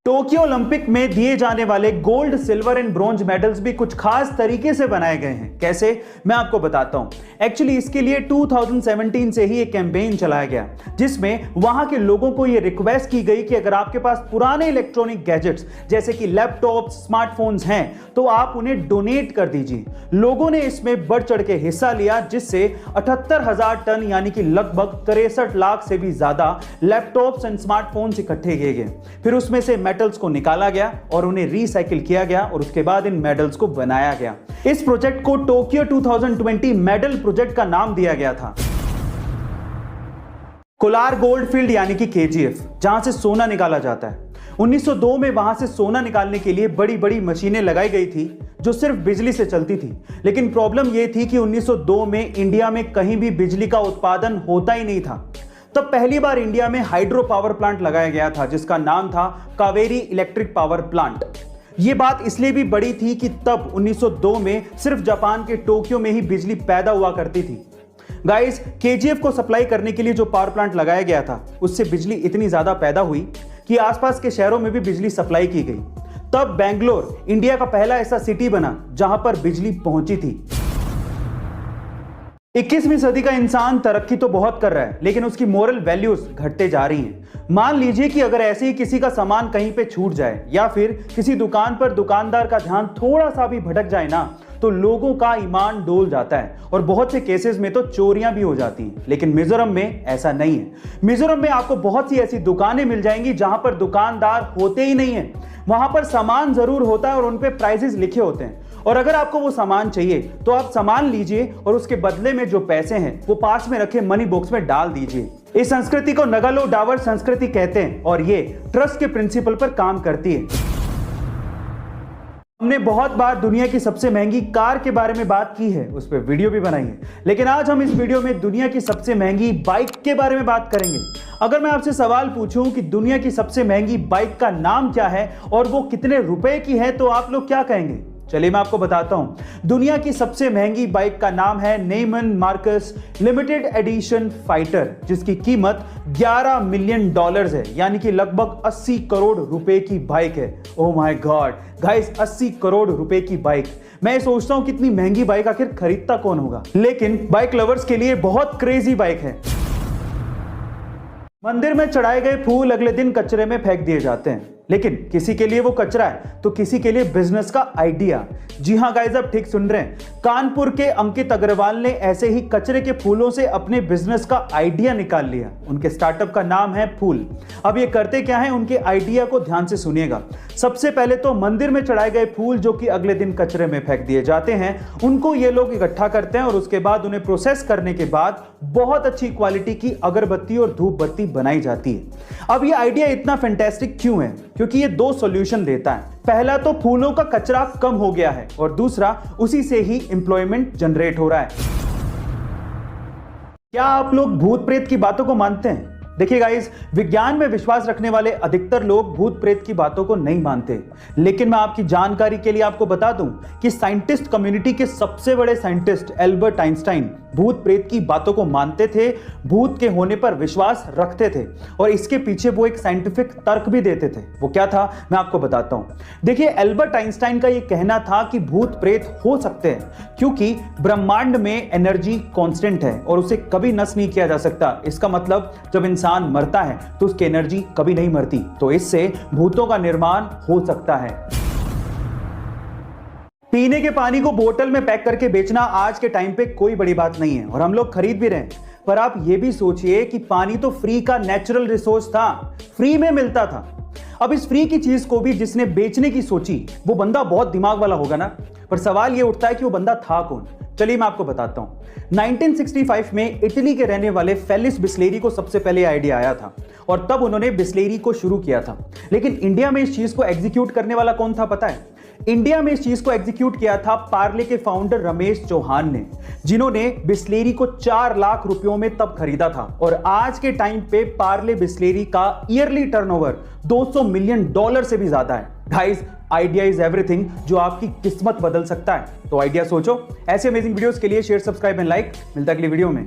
Tokyo Olympic में दिए जाने वाले gold, silver and bronze medals भी कुछ खास तरीके से बनाए गए हैं। कैसे, मैं आपको बताता हूं। एक्चुअली इसके लिए 2017 से ही एक कैंपेन चलाया गया, जिसमें वहां के लोगों को यह रिक्वेस्ट की गई कि अगर आपके पास पुराने इलेक्ट्रॉनिक गैजेट्स जैसे कि लैपटॉप, स्मार्टफोन्स हैं तो आप उन्हें डोनेट कर दीजिए। लोगों ने इसमें बढ़ चढ़ के हिस्सा लिया, जिससे 78,000 टन यानी कि लगभग 63 लाख से भी ज्यादा लैपटॉप्स एंड स्मार्टफोन्स इकट्ठे किए गए। फिर उसमें से मेटल्स को निकाला गया और उन्हें रिसाइकिल किया गया और उसके बाद इन मेडल्स को बनाया गया। इस प्रोजेक्ट को टोक्यो 2020 मेडल प्रोजेक्ट का नाम दिया गया था। कोलार गोल्ड फील्ड यानी कि केजीएफ, जहां से सोना निकाला जाता है। 1902 में वहां से सोना निकालने के लिए बड़ी बड़ी मशीनें लगाई गई थी जो सिर्फ बिजली से चलती थी। लेकिन प्रॉब्लम यह थी कि 1902 में इंडिया में कहीं भी बिजली का उत्पादन होता ही नहीं था। तब पहली बार इंडिया में हाइड्रो पावर प्लांट लगाया गया था, जिसका नाम था कावेरी इलेक्ट्रिक पावर प्लांट। यह बात इसलिए भी बड़ी थी कि तब 1902 में सिर्फ जापान के टोक्यो में ही बिजली पैदा हुआ करती थी। गाइस, केजीएफ को सप्लाई करने के लिए जो पावर प्लांट लगाया गया था, उससे बिजली इतनी ज्यादा पैदा हुई कि आसपास के शहरों में भी बिजली सप्लाई की गई। तब बेंगलोर इंडिया का पहला ऐसा सिटी बना जहां पर बिजली पहुंची थी। 21वीं सदी का इंसान तरक्की तो बहुत कर रहा है, लेकिन उसकी मोरल वैल्यूज घटते जा रही हैं। मान लीजिए कि अगर ऐसे ही किसी का सामान कहीं पे छूट जाए या फिर किसी दुकान पर दुकानदार का ध्यान थोड़ा सा भी भटक जाए ना, तो लोगों का ईमान डोल जाता है और बहुत से केसेस में तो चोरियां भी हो जाती हैं। लेकिन मिजोरम में ऐसा नहीं है। मिजोरम में आपको बहुत सी ऐसी दुकानें मिल जाएंगी जहां पर दुकानदार होते ही नहीं है। वहां पर सामान जरूर होता है और उन पे प्राइसेस लिखे होते हैं, और अगर आपको वो सामान चाहिए तो आप सामान लीजिए और उसके बदले में जो पैसे हैं वो पास में रखे मनी बॉक्स में डाल दीजिए। इस संस्कृति को नगालो डावर संस्कृति कहते हैं और ये ट्रस्ट के प्रिंसिपल पर काम करती है। हमने बहुत बार दुनिया की सबसे महंगी कार के बारे में बात की है, उस पर वीडियो भी बनाई है, लेकिन आज हम इस वीडियो में दुनिया की सबसे महंगी बाइक के बारे में बात करेंगे। अगर मैं आपसे सवाल पूछूं कि दुनिया की सबसे महंगी बाइक का नाम क्या है और वो कितने रुपए की है, तो आप लोग क्या कहेंगे? चलिए मैं आपको बताता हूं। दुनिया की सबसे महंगी बाइक का नाम है Neyman Marcus limited edition fighter, जिसकी कीमत $11 मिलियन है, यानी कि लगभग 80 करोड़ रुपए की बाइक है। Oh my God guys, 80 crore रुपए की बाइक। मैं सोचता हूं कितनी महंगी बाइक आखिर खरीदता कौन होगा, लेकिन बाइक लवर्स के लिए बहुत क्रेजी बाइक है। मंदिर में चढ़ाए गए फूल अगले दिन कचरे में फेंक दिए जाते हैं, लेकिन किसी के लिए वो कचरा है तो किसी के लिए बिजनेस का आइडिया। जी हां गाइस, आप ठीक सुन रहे हैं। कानपुर के अंकित अग्रवाल ने ऐसे ही कचरे के फूलों से अपने बिजनेस का आइडिया निकाल लिया। उनके स्टार्टअप का नाम है फूल। अब ये करते क्या है, उनके आइडिया को ध्यान से सुनिएगा। सबसे पहले तो मंदिर में चढ़ाए गए फूल जो कि अगले दिन कचरे में फेंक दिए जाते हैं, उनको ये लोग इकट्ठा करते हैं और उसके बाद उन्हें प्रोसेस करने के बाद बहुत अच्छी क्वालिटी की अगरबत्ती और धूप बत्ती बनाई जाती है। अब ये आइडिया इतना फैंटास्टिक क्यों है? क्योंकि ये दो सॉल्यूशन देता है। पहला तो फूलों का कचरा कम हो गया है और दूसरा उसी से ही एम्प्लॉयमेंट जनरेट हो रहा है। क्या आप लोग भूत प्रेत की बातों को मानते हैं? देखिए गाइस, विज्ञान में विश्वास रखने वाले अधिकतर लोग भूत प्रेत की बातों को नहीं मानते, लेकिन मैं आपकी जानकारी के लिए आपको बता दूं कि साइंटिस्ट कम्युनिटी के सबसे बड़े साइंटिस्ट एल्बर्ट आइंस्टाइन भूत प्रेत की बातों को मानते थे, भूत के होने पर विश्वास रखते थे और इसके पीछे वो एक साइंटिफिक तर्क भी देते थे। वो क्या था, मैं आपको बताता हूं। देखिए, एल्बर्ट आइंस्टाइन का ये कहना था कि भूत प्रेत हो सकते हैं क्योंकि ब्रह्मांड में एनर्जी कांस्टेंट है और उसे कभी नष्ट नहीं किया जा सकता। इसका मतलब जब इंसान मरता है तो उसकी एनर्जी कभी नहीं मरती, तो इससे भूतों का निर्माण हो सकता है। पीने के पानी को बोतल में पैक करके बेचना आज के टाइम पे कोई बड़ी बात नहीं है और हम लोग खरीद भी रहे हैं, पर आप ये भी सोचिए कि पानी तो फ्री का नेचुरल रिसोर्स था, फ्री में मिलता था। अब इस फ्री की चीज को भी जिसने बेचने की सोची, वो बंदा बहुत दिमाग वाला होगा ना, पर सवाल ये उठता है कि वो बंदा था कौन? चलिए मैं आपको बताता हूं। 1965 में इटली के रहने वाले फेलिस बिस्लेरी को सबसे पहले आइडिया आया था और तब उन्होंने बिस्लेरी को शुरू किया था। लेकिन इंडिया में इस चीज को एग्जीक्यूट करने वाला कौन था पता है? इंडिया में इस चीज को एग्जीक्यूट किया था पार्ले के फाउंडर रमेश चौहान ने, जिन्होंने बिस्लेरी को 4 लाख रुपयों में तब खरीदा था। और आज के टाइम पे पार्ले बिस्लेरी का ईयरली टर्नओवर $200 मिलियन से भी ज्यादा है। गाइस, आइडिया इज एवरीथिंग, जो आपकी किस्मत बदल सकता है। तो आइडिया सोचो। ऐसे अमेजिंग वीडियोस के लिए शेयर, सब्सक्राइब एंड लाइक। मिलता है अगली वीडियो में।